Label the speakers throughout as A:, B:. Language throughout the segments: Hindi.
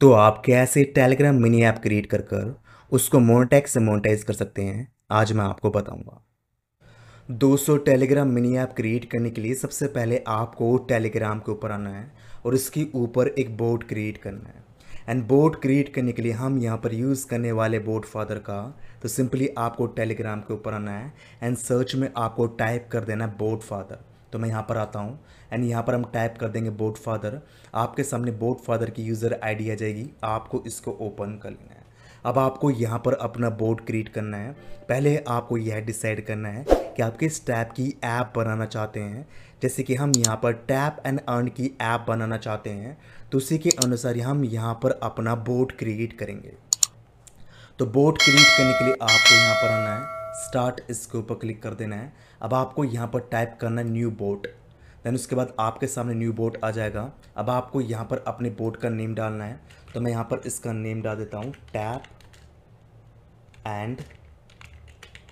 A: तो आप कैसे टेलीग्राम मिनी ऐप क्रिएट कर कर उसको मोनेटाइज से मोनेटाइज कर सकते हैं, आज मैं आपको बताऊंगा। दोस्तों, टेलीग्राम मिनी ऐप क्रिएट करने के लिए सबसे पहले आपको टेलीग्राम के ऊपर आना है और इसके ऊपर एक बोर्ड क्रिएट करना है। एंड बोर्ड क्रिएट करने के लिए हम यहाँ पर यूज़ करने वाले बोर्ड फादर का, तो सिंपली आपको टेलीग्राम के ऊपर आना है एंड सर्च में आपको टाइप कर देना है बोर्ड फादर। तो मैं यहाँ पर आता हूँ एंड यहाँ पर हम टाइप कर देंगे बोर्ड फादर। आपके सामने बोर्ड फादर की यूज़र आईडी आ जाएगी, आपको इसको ओपन कर लेना है। अब आपको यहाँ पर अपना बोर्ड क्रिएट करना है। पहले आपको यह डिसाइड करना है कि आप किस टाइप की ऐप बनाना चाहते हैं। जैसे कि हम यहाँ पर टैप एंड अर्न की ऐप बनाना चाहते हैं, तो उसी के अनुसार हम यहाँ पर अपना बोर्ड क्रिएट करेंगे। तो बोर्ड क्रिएट करने के लिए आपको यहाँ पर आना है, स्टार्ट इसके ऊपर क्लिक कर देना है। अब आपको यहाँ पर टाइप करना है न्यू बोर्ड। देन उसके बाद आपके सामने न्यू बोर्ड आ जाएगा। अब आपको यहाँ पर अपने बोर्ड का नेम डालना है। तो मैं यहाँ पर इसका नेम डाल देता हूँ, टैप एंड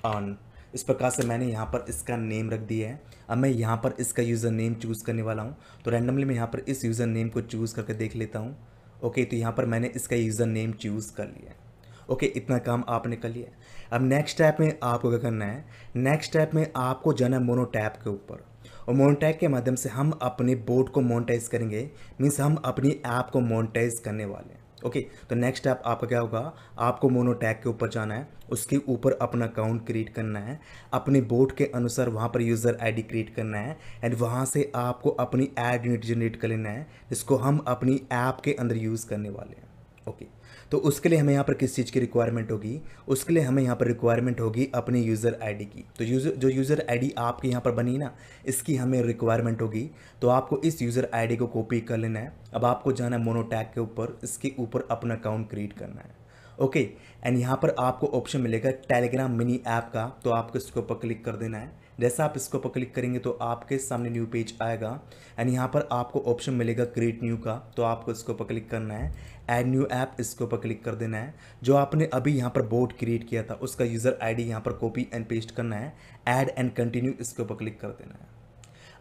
A: अर्न। इस प्रकार से मैंने यहाँ पर इसका नेम रख दिया है। अब मैं यहाँ पर इसका यूज़र नेम चूज़ करने वाला हूँ। तो रैंडमली मैं यहाँ पर इस यूज़र नेम को चूज़ करके देख लेता हूँ। ओके, तो यहाँ पर मैंने इसका यूज़र नेम चूज़ कर लिया है। ओके, इतना काम आपने कर लिया। अब नेक्स्ट टैब में आपको क्या करना है, नेक्स्ट टैब में आपको जाना है मोनो टैब के ऊपर। और मोनो टैग के माध्यम से हम अपने बोर्ड को मोनेटाइज करेंगे, मीन्स हम अपनी ऐप को मोनेटाइज करने वाले हैं। ओके, तो नेक्स्ट ऐप आपका क्या होगा, आपको मोनो टैग के ऊपर जाना है, उसके ऊपर अपना अकाउंट क्रिएट करना है, अपने बोर्ड के अनुसार वहाँ पर यूज़र आईडी क्रिएट करना है एंड वहाँ से आपको अपनी ऐड यूनिट जनरेट कर लेना है, जिसको हम अपनी ऐप के अंदर यूज़ करने वाले हैं। ओके, तो उसके लिए हमें यहाँ पर किस चीज़ की रिक्वायरमेंट होगी, उसके लिए हमें यहाँ पर रिक्वायरमेंट होगी अपनी यूज़र आईडी की। तो यूज़र आईडी आपके यहाँ पर बनी ना, इसकी हमें रिक्वायरमेंट होगी। तो आपको इस यूज़र आईडी को कॉपी कर लेना है। अब आपको जाना है मोनो टैग के ऊपर, इसके ऊपर अपना अकाउंट क्रिएट करना है। ओके, एंड यहाँ पर आपको ऑप्शन मिलेगा टेलीग्राम मिनी ऐप का, तो आपको इसके ऊपर क्लिक कर देना है। जैसा आप इसके ऊपर क्लिक करेंगे तो आपके सामने न्यू पेज आएगा एंड यहाँ पर आपको ऑप्शन मिलेगा क्रिएट न्यू का, तो आपको इसके ऊपर क्लिक करना है। ऐड न्यू ऐप इसके ऊपर क्लिक कर देना है। जो आपने अभी यहाँ पर बोर्ड क्रिएट किया था उसका यूज़र आईडी यहाँ पर कॉपी एंड पेस्ट करना है। ऐड एंड कंटिन्यू इसके ऊपर क्लिक कर देना है।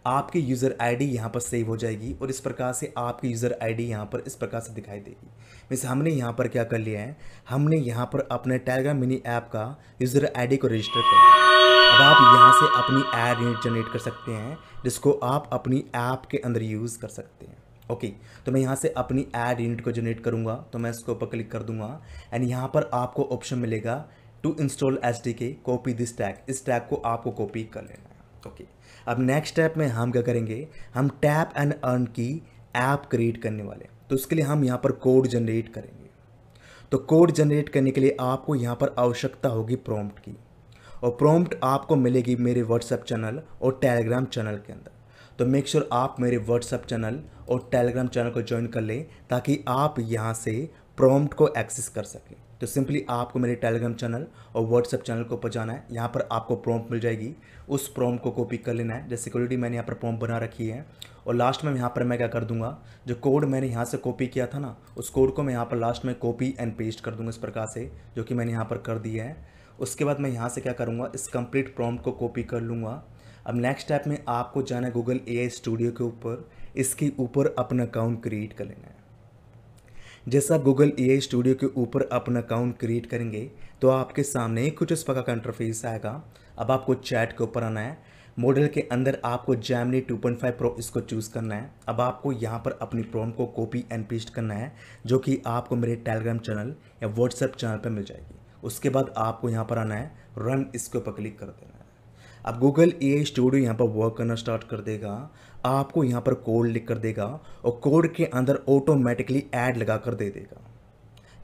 A: आपकी यूज़र आईडी यहाँ पर सेव हो जाएगी और इस प्रकार से आपकी यूज़र आईडी यहाँ पर इस प्रकार से दिखाई देगी। मीन्स हमने यहाँ पर क्या कर लिया है, हमने यहाँ पर अपने टेलीग्राम मिनी ऐप का यूज़र आईडी को रजिस्टर कर लिया। अब आप यहाँ से अपनी ऐड यूनिट जनरेट कर सकते हैं, जिसको आप अपनी ऐप के अंदर यूज़ कर सकते हैं। ओके, तो मैं यहाँ से अपनी ऐड यूनिट को जनरेट करूँगा, तो मैं इसके ऊपर क्लिक कर दूंगा एंड यहाँ पर आपको ऑप्शन मिलेगा to install SDK, copy this tag. इस टैग को आपको कॉपी कर लेना है। ओके, अब नेक्स्ट स्टेप में हम क्या करेंगे, हम टैप एंड अर्न की ऐप क्रिएट करने वाले हैं। तो उसके लिए हम यहाँ पर कोड जनरेट करेंगे। तो कोड जनरेट करने के लिए आपको यहाँ पर आवश्यकता होगी प्रॉम्प्ट की, और प्रॉम्प्ट आपको मिलेगी मेरे व्हाट्सएप चैनल और टेलीग्राम चैनल के अंदर। तो मेक श्योर आप मेरे व्हाट्सएप चैनल और टेलीग्राम चैनल को ज्वाइन कर लें, ताकि आप यहाँ से प्रॉम्प्ट को एक्सेस कर सकें। तो सिंपली आपको मेरे टेलीग्राम चैनल और व्हाट्सएप चैनल को ऊपर जाना है। यहाँ पर आपको प्रॉम्प्ट मिल जाएगी, उस प्रॉम्प्ट को कॉपी कर लेना है। जैसे ऑलरेडी मैंने यहाँ पर प्रॉम्प्ट बना रखी है, और लास्ट में यहाँ पर मैं क्या कर दूंगा, जो कोड मैंने यहाँ से कॉपी किया था ना, उस कोड को मैं यहाँ पर लास्ट में कॉपी एंड पेस्ट कर दूंगा इस प्रकार से, जो कि मैंने यहाँ पर कर दिया है। उसके बाद मैं यहाँ से क्या करूँगा, इस कंप्लीट प्रॉम्प्ट को कॉपी कर लूँगा। अब नेक्स्ट स्टेप में आपको जाना है गूगल एआई स्टूडियो के ऊपर, इसके ऊपर अपना अकाउंट क्रिएट कर लेना है। जैसा गूगल एआई स्टूडियो के ऊपर अपना अकाउंट क्रिएट करेंगे तो आपके सामने कुछ इस प्रकार का इंटरफेस आएगा। अब आपको चैट के ऊपर आना है। मॉडल के अंदर आपको जेमिनी 2.5 प्रो इसको चूज़ करना है। अब आपको यहाँ पर अपनी प्रॉम्प्ट को कॉपी एंड पेस्ट करना है, जो कि आपको मेरे टेलीग्राम चैनल या व्हाट्सएप चैनल पर मिल जाएगी। उसके बाद आपको यहाँ पर आना है, रन इसके ऊपर क्लिक कर देना है। अब गूगल एआई स्टूडियो यहाँ पर वर्क करना स्टार्ट कर देगा। आपको यहाँ पर कोड लिख कर देगा और कोड के अंदर ऑटोमेटिकली ऐड लगा कर दे देगा।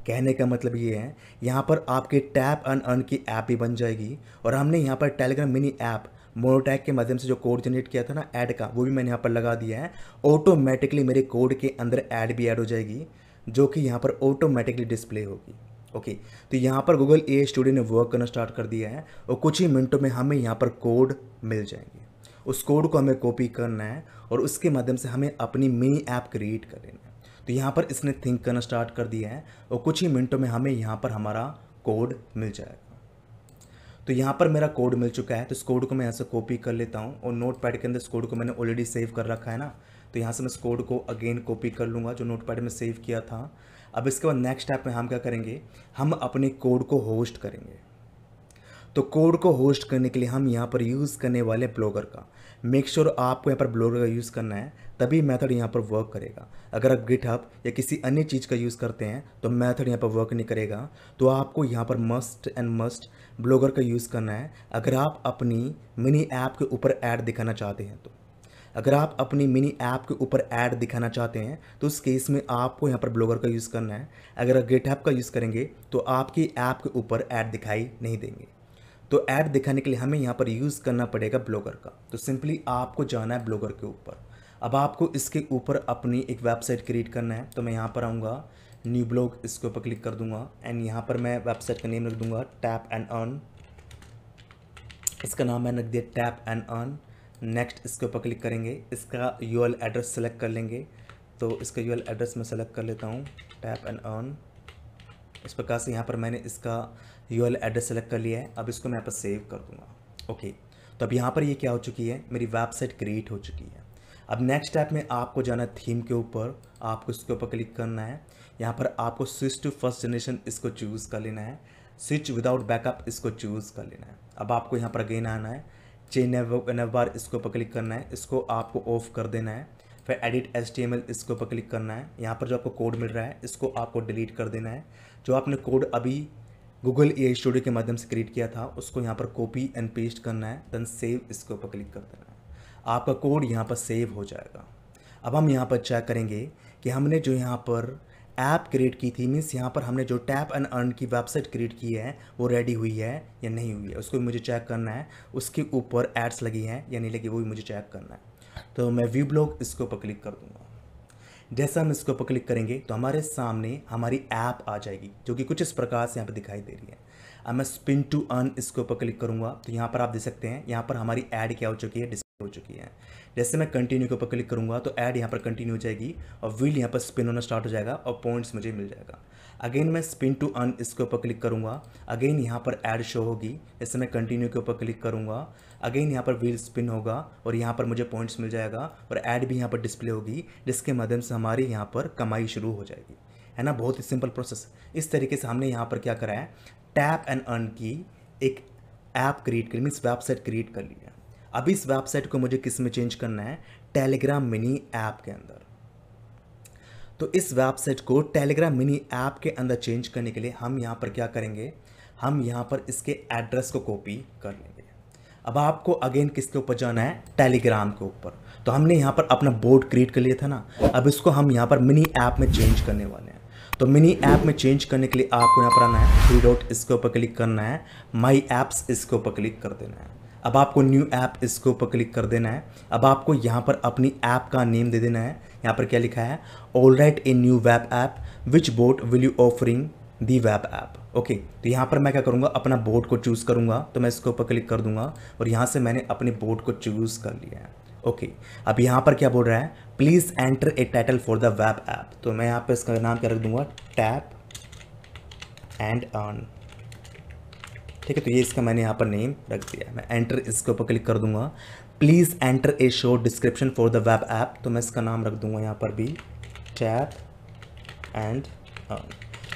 A: कहने का मतलब ये है, यहाँ पर आपके टैप एंड अर्न की ऐप भी बन जाएगी, और हमने यहाँ पर टेलीग्राम मिनी ऐप मोनोटैग के माध्यम से जो कोड जनरेट किया था ना ऐड का, वो भी मैंने यहाँ पर लगा दिया है। ऑटोमेटिकली मेरे कोड के अंदर ऐड भी ऐड हो जाएगी, जो कि यहाँ पर ऑटोमेटिकली डिस्प्ले होगी। ओके, तो यहाँ पर गूगल एआई स्टूडियो ने वर्क करना स्टार्ट कर दिया है, और कुछ ही मिनटों में हमें यहाँ पर कोड मिल जाएंगे। उस कोड को हमें कॉपी करना है और उसके माध्यम से हमें अपनी मिनी ऐप क्रिएट कर लेना है। तो यहाँ पर इसने थिंक करना स्टार्ट कर दिया है, और कुछ ही मिनटों में हमें यहाँ पर हमारा कोड मिल जाएगा। तो यहाँ पर मेरा कोड मिल चुका है, तो इस कोड को मैं यहाँ से कॉपी कर लेता हूँ, और नोट पैड के अंदर इस कोड को मैंने ऑलरेडी सेव कर रखा है ना, तो यहाँ से मैं इस कोड को अगेन कॉपी कर लूँगा जो नोटपैड में सेव किया था। अब इसके बाद नेक्स्ट स्टेप में हम क्या करेंगे, हम अपने कोड को होस्ट करेंगे। तो कोड को होस्ट करने के लिए हम यहाँ पर यूज़ करने वाले ब्लॉगर का। मेक श्योर आपको यहाँ पर ब्लॉगर का यूज़ करना है, तभी मेथड यहाँ पर वर्क करेगा। अगर आप गिटहब या किसी अन्य चीज़ का यूज़ करते हैं तो मेथड यहाँ पर वर्क नहीं करेगा। तो आपको यहाँ पर मस्ट एंड मस्ट ब्लॉगर का यूज़ करना है अगर आप अपनी मिनी ऐप के ऊपर ऐड दिखाना चाहते हैं। तो अगर आप अपनी मिनी ऐप के ऊपर ऐड दिखाना चाहते हैं तो उस केस में आपको यहाँ पर ब्लॉगर का यूज़ करना है। अगर आप गिटहब का यूज़ करेंगे तो आपकी ऐप के ऊपर ऐड दिखाई नहीं देंगे। तो ऐड दिखाने के लिए हमें यहाँ पर यूज़ करना पड़ेगा ब्लॉगर का। तो सिंपली आपको जाना है ब्लॉगर के ऊपर। अब आपको इसके ऊपर अपनी एक वेबसाइट क्रिएट करना है। तो मैं यहाँ पर आऊँगा, न्यू ब्लॉग, इसके ऊपर क्लिक कर दूंगा एंड यहाँ पर मैं वेबसाइट का नेम रख दूंगा टैप एंड अर्न। इसका नाम मैंने रख दिया टैप एंड अर्न। नेक्स्ट इसके ऊपर क्लिक करेंगे, इसका यूआरएल एड्रेस सेलेक्ट कर लेंगे। तो इसका यूआरएल एड्रेस मैं सेलेक्ट कर लेता हूँ, टैप एंड अर्न। इस प्रकार से यहाँ पर मैंने इसका यूआरएल एड्रेस सेलेक्ट कर लिया है। अब इसको मैं यहाँ पर सेव कर दूंगा। ओके, तो अब यहाँ पर ये क्या हो चुकी है, मेरी वेबसाइट क्रिएट हो चुकी है। अब नेक्स्ट स्टेप में आपको जाना है थीम के ऊपर, आपको इसके ऊपर क्लिक करना है। यहाँ पर आपको स्विच टू फर्स्ट जनरेशन इसको चूज़ कर लेना है, स्विच विदाउट बैकअप इसको चूज़ कर लेना है। अब आपको यहाँ पर अगेन आना है, चेंज नेवर बार इसके ऊपर क्लिक करना है, इसको आपको ऑफ कर देना है। फिर एडिट HTML इसके ऊपर क्लिक करना है। यहाँ पर जो आपको कोड मिल रहा है इसको आपको डिलीट कर देना है। जो आपने कोड अभी गूगल AI स्टूडियो के माध्यम से क्रिएट किया था उसको यहाँ पर कॉपी एंड पेस्ट करना है, देन सेव इसके ऊपर क्लिक कर देना है। आपका कोड यहाँ पर सेव हो जाएगा। अब हम यहाँ पर चेक करेंगे कि हमने जो यहाँ पर ऐप क्रिएट की थी, मीन्स यहाँ पर हमने जो टैप एंड अर्न की वेबसाइट क्रिएट की है वो रेडी हुई है या नहीं हुई है, उसको मुझे चेक करना है। उसके ऊपर एड्स लगी हैं या नहीं लगी वो भी मुझे चेक करना है। तो मैं व्यू ब्लॉग इसके ऊपर क्लिक कर दूंगा। जैसा हम इसके ऊपर क्लिक करेंगे तो हमारे सामने हमारी ऐप आ जाएगी जो कि कुछ इस प्रकार से यहाँ पर दिखाई दे रही है। अब मैं स्पिन टू अर्न इसके ऊपर क्लिक करूँगा तो यहाँ पर आप देख सकते हैं यहाँ पर हमारी ऐड क्या हो चुकी है, डिस्प्ले हो चुकी है। जैसे मैं कंटिन्यू के ऊपर क्लिक करूँगा तो ऐड यहाँ पर कंटिन्यू हो जाएगी और व्हील यहाँ पर स्पिन होना स्टार्ट हो जाएगा और पॉइंट्स मुझे मिल जाएगा। अगेन मैं स्पिन टू अर्न इसके ऊपर क्लिक करूँगा, अगेन यहाँ पर ऐड शो होगी। जैसे मैं कंटिन्यू के ऊपर क्लिक करूँगा, अगेन यहाँ पर व्हील स्पिन होगा और यहाँ पर मुझे पॉइंट्स मिल जाएगा और ऐड भी यहाँ पर डिस्प्ले होगी, जिसके माध्यम से हमारी यहाँ पर कमाई शुरू हो जाएगी, है ना। बहुत ही सिंपल प्रोसेस। इस तरीके से हमने यहाँ पर क्या करा है, टैप एंड अर्न की एक ऐप क्रिएट करी, मीन्स वेबसाइट क्रिएट कर ली है। अब इस वेबसाइट को मुझे किस में चेंज करना है, टेलीग्राम मिनी ऐप के अंदर। तो इस वेबसाइट को टेलीग्राम मिनी ऐप के अंदर चेंज करने के लिए हम यहाँ पर क्या करेंगे, हम यहाँ पर इसके एड्रेस को कॉपी कर लेंगे। अब आपको अगेन किसके ऊपर जाना है, टेलीग्राम के ऊपर। तो हमने यहाँ पर अपना बोर्ड क्रिएट कर लिया था ना, अब इसको हम यहाँ पर मिनी ऐप में चेंज करने वाले हैं। तो मिनी ऐप में चेंज करने के लिए आपको यहाँ पर आना है, 3 डॉट इसके ऊपर क्लिक करना है, माई ऐप्स इसके ऊपर क्लिक कर देना है। अब आपको न्यू ऐप इसके ऊपर क्लिक कर देना है। अब आपको यहाँ पर अपनी ऐप का नेम दे देना है। यहाँ पर क्या लिखा है, all right a new web app, which boat will you offering the web app. Okay, तो यहाँ पर मैं क्या करूँगा, अपना बोर्ड को चूज़ करूँगा। तो मैं इसके ऊपर क्लिक कर दूंगा और यहाँ से मैंने अपने बोर्ड को चूज़ कर लिया है। ओके, अब यहाँ पर क्या बोल रहा है, please enter a title for the web app. तो मैं यहाँ पर इसका नाम क्या रख दूंगा, टैप एंड अर्न। ठीक है, तो ये इसका मैंने यहाँ पर नेम रख दिया है। मैं एंटर इसके ऊपर क्लिक कर दूंगा। Please enter a short description for the web app. तो मैं इसका नाम रख दूंगा यहाँ पर भी टैप एंड अर्न।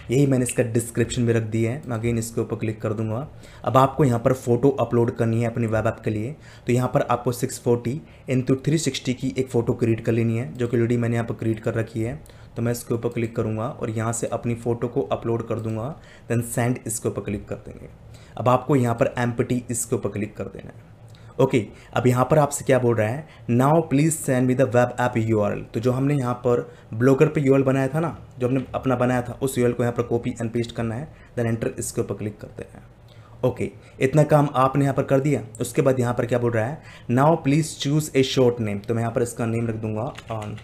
A: यही मैंने इसका डिस्क्रिप्शन में रख दिया है। मैं अगेन इसके ऊपर क्लिक कर दूंगा। अब आपको यहाँ पर फोटो अपलोड करनी है अपनी वेब ऐप के लिए। तो यहाँ पर आपको 640x360 की एक फ़ोटो क्रिएट कर लेनी है, जो कि ऑलरेडी मैंने यहाँ पर क्रिएट कर रखी है। तो मैं इसके ऊपर क्लिक करूँगा और यहाँ से अपनी फ़ोटो को अपलोड कर दूँगा, देन सेंड इसके ऊपर क्लिक कर देंगे। अब आपको यहाँ पर एम्प्टी इसके ऊपर क्लिक कर देना है। ओके, अब यहाँ पर आपसे क्या बोल रहा है, now please send me the web app URL। तो जो हमने यहाँ पर ब्लॉगर पे URL बनाया था ना, जो हमने अपना बनाया था, उस URL को यहाँ पर कॉपी एंड पेस्ट करना है, देन एंटर इसके ऊपर क्लिक करते हैं। ओके, इतना काम आपने यहाँ पर कर दिया। उसके बाद यहाँ पर क्या बोल रहा है, now please choose A short name. तो मैं यहाँ पर इसका नेम रख दूंगा ऑन।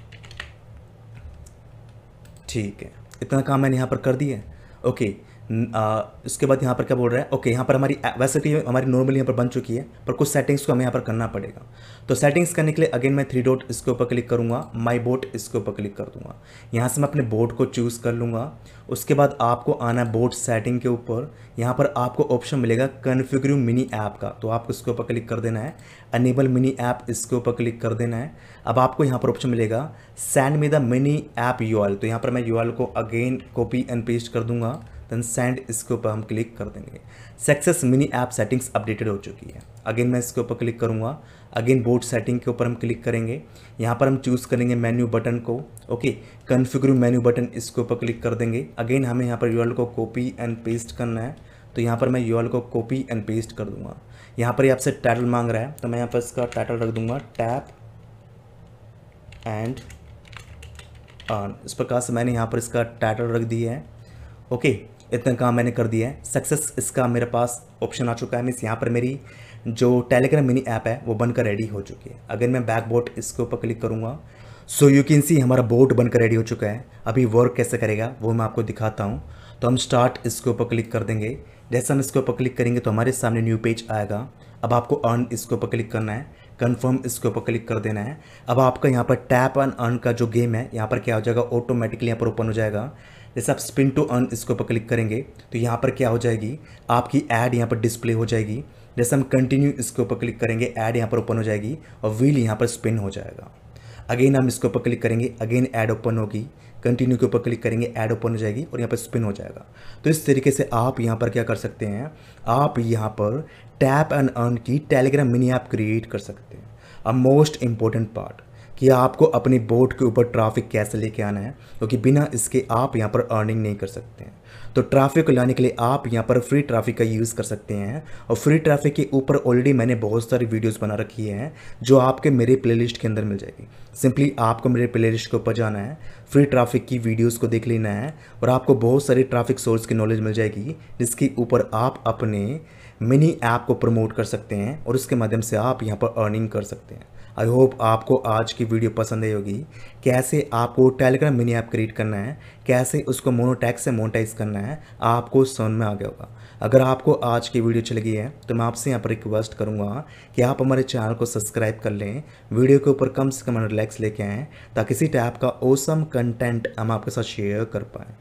A: ठीक है, इतना काम मैंने यहाँ पर कर दिया। ओके, इसके बाद यहाँ पर क्या बोल रहा है, ओके यहाँ पर हमारी वैसे तो ये हमारी नॉर्मली यहाँ पर बन चुकी है, पर कुछ सेटिंग्स को हमें यहाँ पर करना पड़ेगा। तो सेटिंग्स करने के लिए अगेन मैं 3 डॉट इसके ऊपर क्लिक करूँगा, माई बोट इसके ऊपर क्लिक कर दूँगा। यहाँ से मैं अपने बोट को चूज़ कर लूँगा। उसके बाद आपको आना है बोट सेटिंग के ऊपर। यहाँ पर आपको ऑप्शन मिलेगा कॉन्फ़िगर मिनी ऐप का, तो आपको इसके ऊपर क्लिक कर देना है। अनेबल मिनी ऐप इसके ऊपर क्लिक कर देना है। अब आपको यहाँ पर ऑप्शन मिलेगा send me the mini app URL, तो यहाँ पर मैं यूआरएल को अगेन कॉपी एंड पेस्ट कर दूंगा, देन सेंड इसके ऊपर हम क्लिक कर देंगे। Success mini app settings updated हो चुकी है। अगेन मैं इसके ऊपर क्लिक करूँगा, अगेन बोट सेटिंग के ऊपर हम क्लिक करेंगे। यहाँ पर हम चूज़ करेंगे मेन्यू बटन को, ओके कॉन्फ़िगर मेन्यू बटन इसके ऊपर क्लिक कर देंगे। अगेन हमें यहाँ पर यूआरएल को कॉपी एंड पेस्ट करना है, तो यहाँ पर मैं यूआरएल को कॉपी एंड पेस्ट कर दूंगा। यहाँ पर ये आपसे टाइटल मांग रहा है, तो मैं यहाँ पर इसका टाइटल रख दूंगा टैप एंड अर्न। इस प्रकार से मैंने यहाँ पर इसका टाइटल रख दिया है। ओके इतना काम मैंने कर दिया है। सक्सेस इसका मेरे पास ऑप्शन आ चुका है, मीन्स यहाँ पर मेरी जो टेलीग्राम मिनी ऐप है वो बनकर रेडी हो चुकी है। अगर मैं बैक बोट इसके ऊपर क्लिक करूँगा, सो यू कैन सी हमारा बोट बनकर रेडी हो चुका है। अभी वर्क कैसे करेगा वो मैं आपको दिखाता हूँ। तो हम स्टार्ट इसके ऊपर क्लिक कर देंगे। जैसे हम इसके ऊपर क्लिक करेंगे तो हमारे सामने न्यू पेज आएगा। अब आपको अर्न इसके ऊपर क्लिक करना है, कन्फर्म इसके ऊपर क्लिक कर देना है। अब आपका यहाँ पर टैप एंड अर्न का जो गेम है यहाँ पर क्या हो जाएगा, ऑटोमेटिकली यहाँ पर ओपन हो जाएगा। जैसे आप स्पिन टू अर्न इसके ऊपर क्लिक करेंगे तो यहाँ पर क्या हो जाएगी, आपकी ऐड यहाँ पर डिस्प्ले हो जाएगी। जैसे हम कंटिन्यू इसके ऊपर क्लिक करेंगे, ऐड यहाँ पर ओपन हो जाएगी और व्हील यहाँ पर स्पिन हो जाएगा। अगेन हम इसके ऊपर क्लिक करेंगे, अगेन ऐड ओपन होगी, कंटिन्यू के ऊपर क्लिक करेंगे, ऐड ओपन हो जाएगी और यहाँ पर स्पिन हो जाएगा। तो इस तरीके से आप यहाँ पर क्या कर सकते हैं, आप यहाँ पर टैप एंड अर्न की टेलीग्राम मिनी ऐप क्रिएट कर सकते हैं। अब मोस्ट इंपॉर्टेंट पार्ट कि आपको अपनी बोट के ऊपर ट्रैफिक कैसे लेके आना है, क्योंकि बिना इसके आप यहाँ पर अर्निंग नहीं कर सकते हैं। तो ट्रैफिक को लाने के लिए आप यहाँ पर फ्री ट्रैफिक का यूज़ कर सकते हैं। और फ्री ट्रैफिक के ऊपर ऑलरेडी मैंने बहुत सारी वीडियोस बना रखी हैं जो आपके मेरे प्लेलिस्ट के अंदर मिल जाएगी। सिंपली आपको मेरे प्लेलिस्ट के ऊपर जाना है, फ्री ट्रैफिक की वीडियोस को देख लेना है और आपको बहुत सारी ट्रैफिक सोर्स की नॉलेज मिल जाएगी, जिसके ऊपर आप अपने मिनी ऐप को प्रमोट कर सकते हैं और उसके माध्यम से आप यहाँ पर अर्निंग कर सकते हैं। आई होप आपको आज की वीडियो पसंद आई होगी। कैसे आपको टेलीग्राम मिनी ऐप क्रिएट करना है, कैसे उसको मोनोटैक्स से मोनेटाइज करना है, आपको समझ में आ गया होगा। अगर आपको आज की वीडियो अच्छी लगी है तो मैं आपसे यहाँ पर रिक्वेस्ट करूँगा कि आप हमारे चैनल को सब्सक्राइब कर लें, वीडियो के ऊपर कम से कम लाइक्स लेके आएँ ताकि इसी टाइप का ऑसम कंटेंट हम आपके साथ शेयर कर पाएँ।